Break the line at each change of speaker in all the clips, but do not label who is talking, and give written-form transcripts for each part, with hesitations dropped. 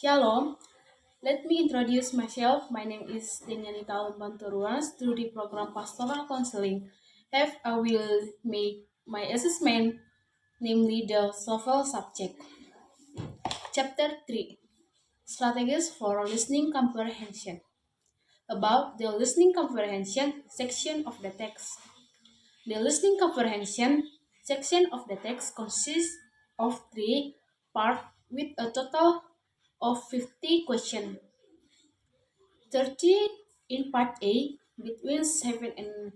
Shalom, let me introduce myself. My name is Denni Anita Lumbantoruan, study program Pastoral Counseling. Have I will make my assessment, namely the TOEFL subject. Chapter 3, Strategies for Listening Comprehension. About the listening comprehension section of the text. The listening comprehension section of the text consists of 3 parts with a total of 50 questions. 30 in part A, between 7 and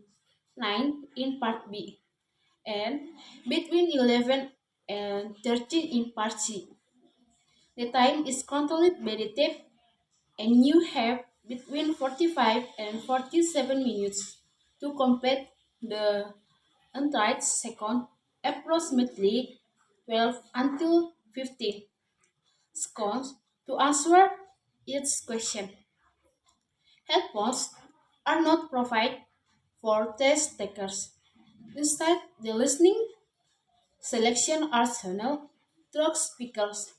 9 in part B, and between 11 and 13 in part C. The time is controlled by the tape, and you have between 45 and 47 minutes to complete the entire second, approximately 12 until 15 seconds to answer each question. Headphones are not provided for test takers. Instead, the listening selection are channeled through speakers,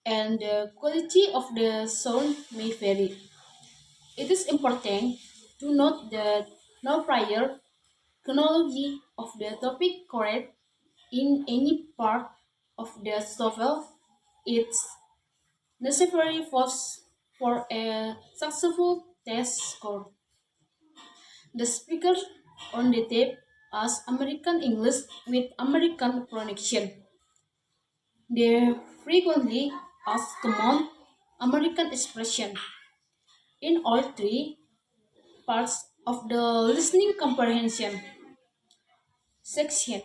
and the quality of the sound may vary. It is important to note that no prior chronology of the topic correct in any part of the TOEFL is necessary for a successful test score. The speaker on the tape as American English with American pronunciation. They frequently ask common American expression. In all 3 parts of the listening comprehension section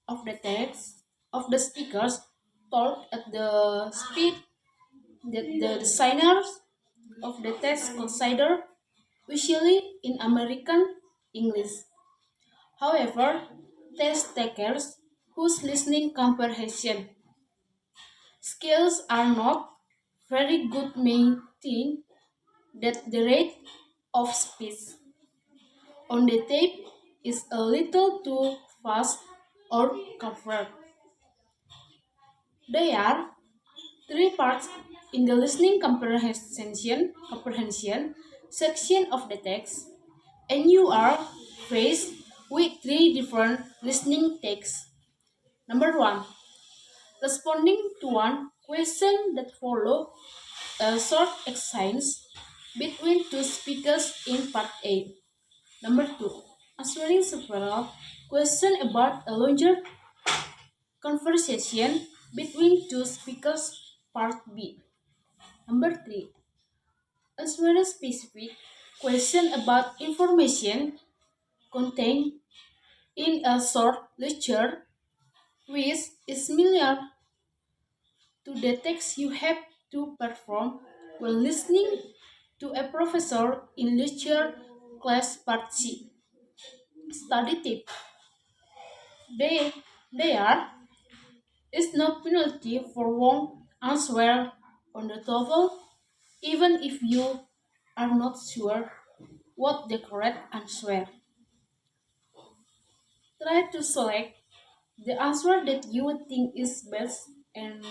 of the text of the speakers talk at the speed that the designers of the text consider, usually in American English. However, test takers whose listening comprehension skills are not very good may think that the rate of speech on the tape is a little too fast or covered. There are 3 parts in the listening comprehension section of the text, and you are faced with 3 different listening texts. Number 1, responding to one question that follow a short exchange between 2 speakers in part A. Number 2, answering several questions about a longer conversation between 2 speakers, part B. Number 3, answering specific question about information contained in a short lecture which is similar to the text you have to perform when listening to a professor in lecture class part C. Study tip. They, there is no penalty for wrong answer on the TOEFL, even if you are not sure what the correct answer. Try to select the answer that you think is best and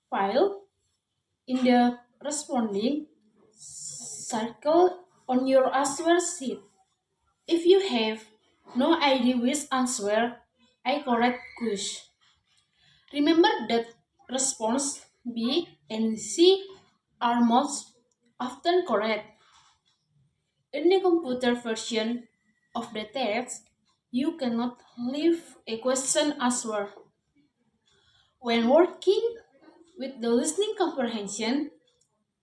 file in the responding circle on your answer sheet. If you have no idea which answer I correct choose, remember that response B and C are most often correct. In the computer version of the text, you cannot leave a question answer. When working with the listening comprehension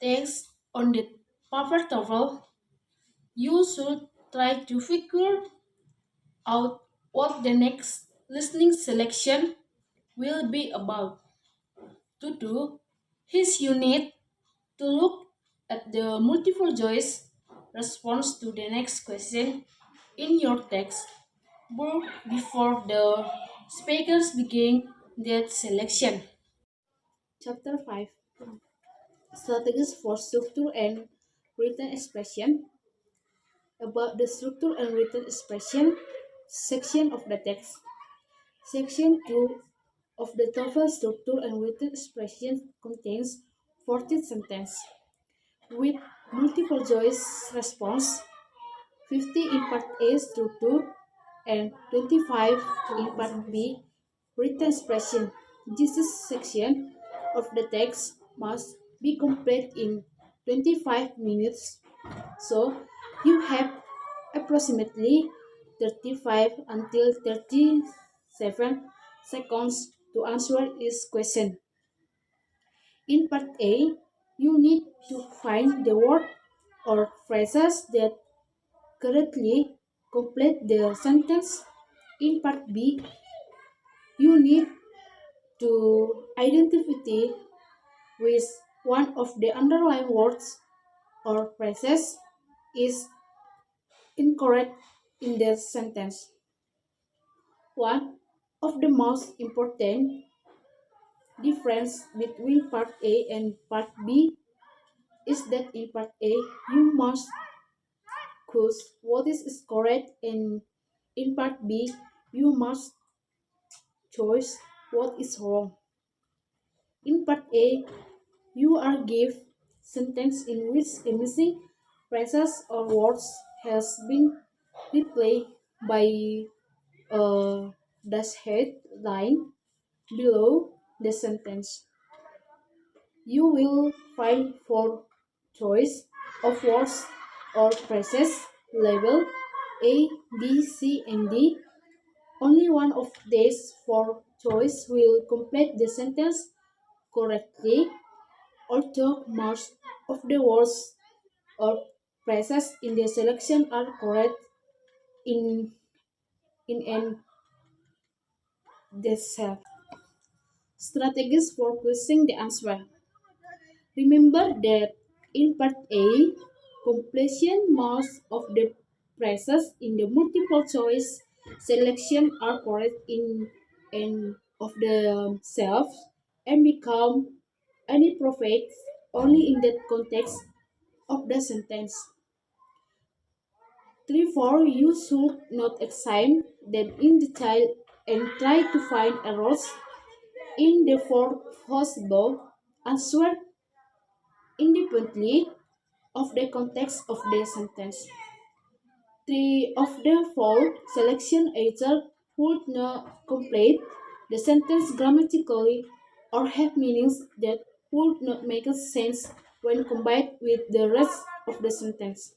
text on the paper TOEFL, you should try to figure out what the next listening selection will be about. To do this, you need to look at the multiple choice response to the next question in your text book before the speakers begin their selection. Chapter 5, Strategies for Structure and Written Expression. About the structure and written expression section of the text. Section 2 of the TOEFL structure and written expression contains 14th sentence. With multiple choice response, 50 in part A structure and 25 in part B written expression. This section of the text must be complete in 25 minutes. So you have approximately 35 until 37 seconds to answer each question. In part A, you need to find the word or phrases that correctly complete the sentence. In part B, you need to identify with one of the underlying words or phrases is incorrect in the sentence. One of the most important difference between part A and part B is that in part A you must choose what is correct, and in part B you must choose what is wrong. In part A, you are given sentence in which a missing phrases or words has been replaced by a dashed line below the sentence. You will find four choice of words or phrases labeled A, B, C, and D. Only one of these four choices will complete the sentence correctly, although most of the words or phrases in the selection are correct in and themselves. Strategies for choosing the answer. Remember that in part A, completion most of the phrases in the multiple choice selection are correct in and of themselves and become any profit only in that context of the sentence. Therefore, you should not examine them in detail and try to find errors in the four possible answers independently of the context of the sentence. Three of the four selection either would not complete the sentence grammatically or have meanings that would not make sense when combined with the rest of the sentence.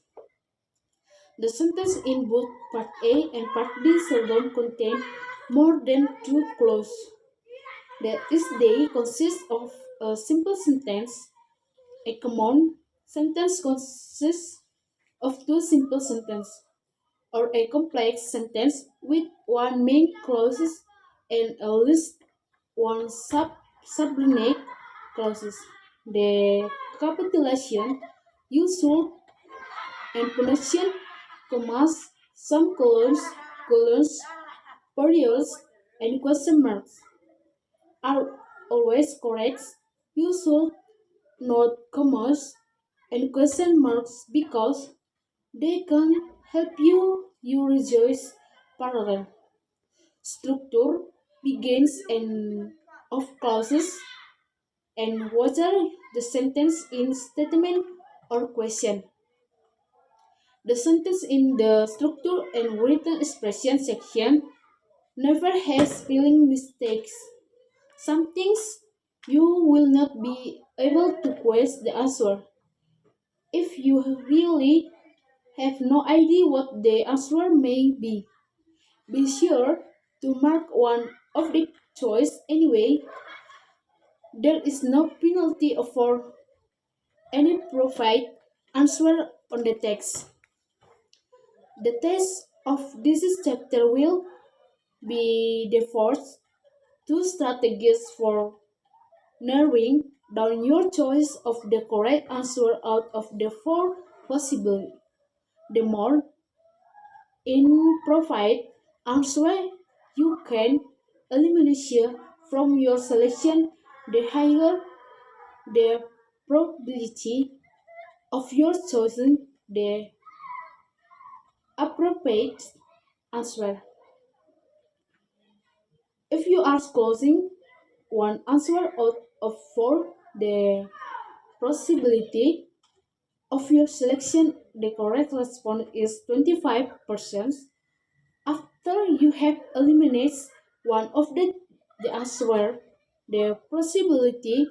The sentence in both part A and part B seldom contain more than two clauses. That is, they consist of a simple sentence. A common sentence consists of two simple sentences, or a complex sentence with one main clause and at least one subordinate clause. The capitalization, useful and punctuation, commas, some colons, periods, and question marks are always correct. You should note commas and question marks because they can help you rejoice parallel. Structure begins and of clauses and whether the sentence in statement or question. The sentence in the structure and written expression section never has spelling mistakes. Some things you will not be able to guess the answer. If you really have no idea what the answer may be sure to mark one of the choice anyway. There is no penalty for any provide answer on the text. The text of this chapter will be the first two strategies for narrowing down your choice of the correct answer out of the four possible. The more improvised answer you can eliminate from your selection, the higher the probability of your choosing the appropriate answer. If you are choosing one answer out of four, the possibility of your selection, the correct response is 25%. After you have eliminated one of the answer, the possibility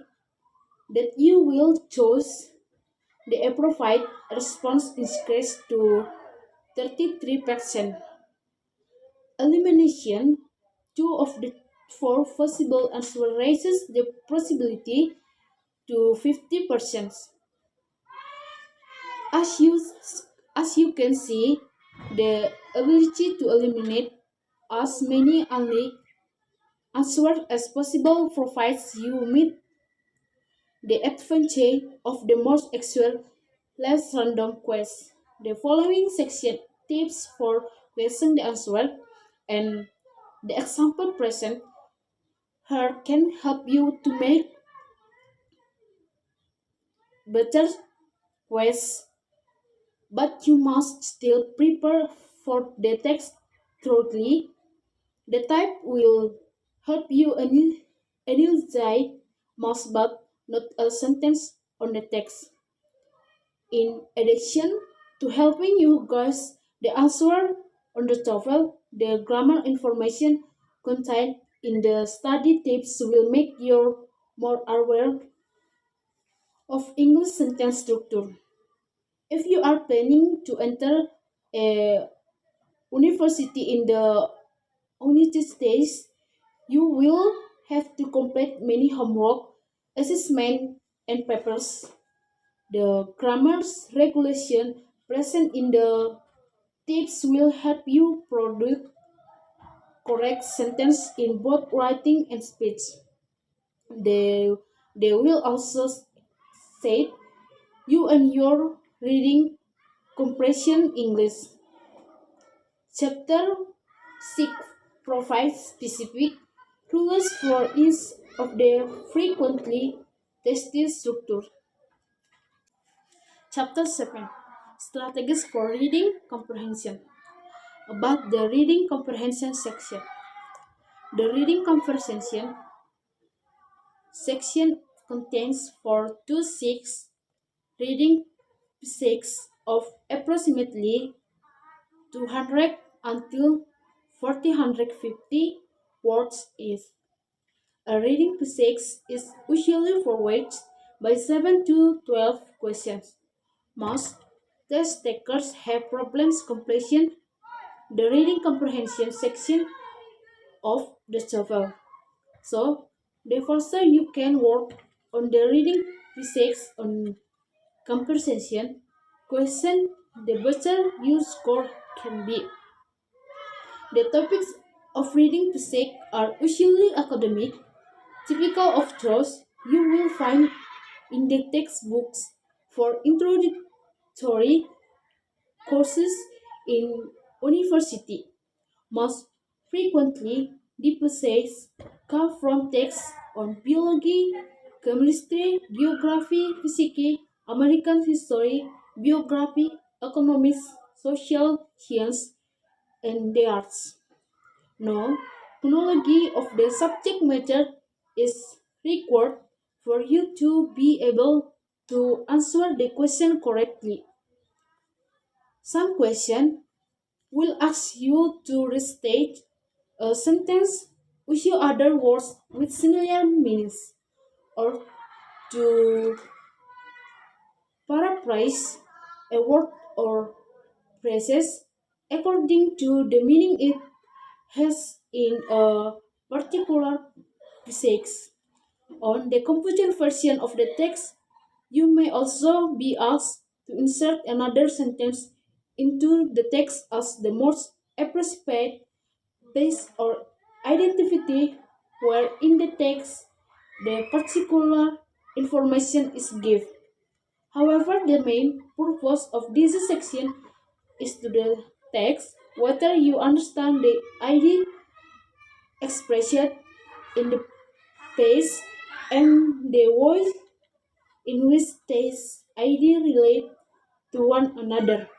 that you will choose the appropriate response increased to 33%. Elimination two of the four possible answers raises the possibility to 50%. As you as you can see, the ability to eliminate as many only answers as possible provides you with the advantage of the most actual, less random quest. The following section tips for guessing the answer and the example present here can help you to make better quests, but you must still prepare for the text thoroughly. The type will help you analyze most but not a sentence on the text. In addition to helping you guess the answer on the TOEFL, the grammar information contained in the study tips will make you more aware of English sentence structure. If you are planning to enter a university in the United States, you will have to complete many homework, assessment, and papers. The grammar's regulation present in the tips will help you produce correct sentence in both writing and speech. They, they will also say you and your reading comprehension English. Chapter 6 provides specific rules for each of the frequently tested structures. Chapter 7 Strategies for Reading Comprehension. About the reading comprehension section. The reading comprehension section contains 4 to 6 reading pieces of approximately 200 until 450 words each. A reading piece is usually forwarded by 7 to 12 questions. Most test takers have problems completing the reading comprehension section of the TOEFL. So, the faster you can work on the reading pieces on comprehension question, the better your score can be. The topics of reading pieces are usually academic, typical of those you will find in the textbooks for introductory courses in university. Most frequently, the pieces come from texts on biology, chemistry, geography, physics, American history, biography, economics, social science, and the arts. No chronology of the subject matter is required for you to be able to answer the question correctly. Some question will ask you to restate a sentence with your other words with similar meanings, or to paraphrase a word or phrases according to the meaning it has in a particular physics. On the computer version of the text, you may also be asked to insert another sentence into the text as the most appropriate place or identity where in the text the particular information is given. However, the main purpose of this section is to the text whether you understand the idea expression in the page and the way in which these ideas relate to one another.